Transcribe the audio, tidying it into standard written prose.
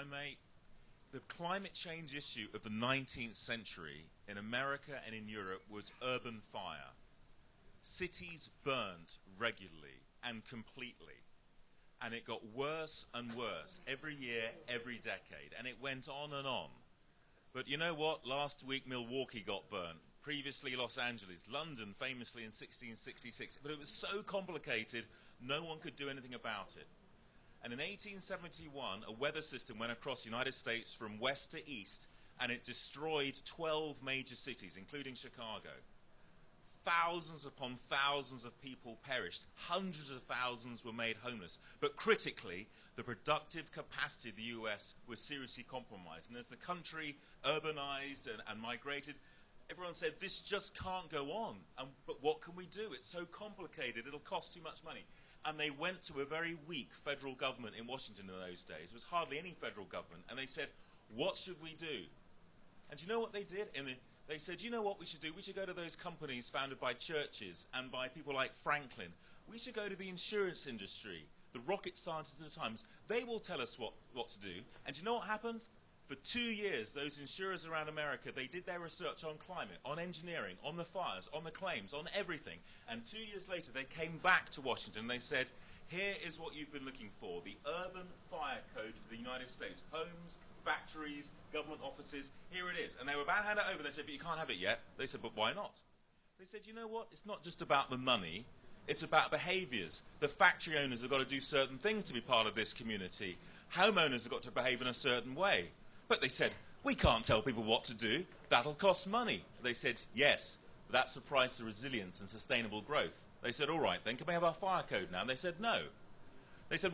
I may, the climate change issue of the 19th century in America and in Europe was urban fire. Cities burned regularly and completely. And it got worse and worse every year, every decade. And it went on and on. But you know what? Last week Milwaukee got burned. Previously Los Angeles. London famously in 1666. But it was so complicated, no one could do anything about it. And in 1871, a weather system went across the United States from west to east, and it destroyed 12 major cities, including Chicago. Thousands upon thousands of people perished. Hundreds of thousands were made homeless. But critically, the productive capacity of the US was seriously compromised. And as the country urbanized and migrated, everyone said, this just can't go on. But what can we do? It's so complicated. It'll cost too much money. And they went to a very weak federal government in Washington in those days. There was hardly any federal government. And they said, what should we do? And do you know what they did? They said, you know what we should do? We should go to those companies founded by churches and by people like Franklin. We should go to the insurance industry, the rocket scientists of the times. They will tell us what to do. And do you know what happened? For 2 years, those insurers around America, they did their research on climate, on engineering, on the fires, on the claims, on everything. And 2 years later, they came back to Washington and they said, here is what you've been looking for, the Urban Fire Code for the United States. Homes, factories, government offices, here it is. And they were about to hand it over. They said, but you can't have it yet. They said, but why not? They said, you know what? It's not just about the money. It's about behaviors. The factory owners have got to do certain things to be part of this community. Homeowners have got to behave in a certain way. But they said, we can't tell people what to do. That'll cost money. They said, yes, but that's the price of resilience and sustainable growth. They said, all right, then, can we have our fire code now? And they said, no.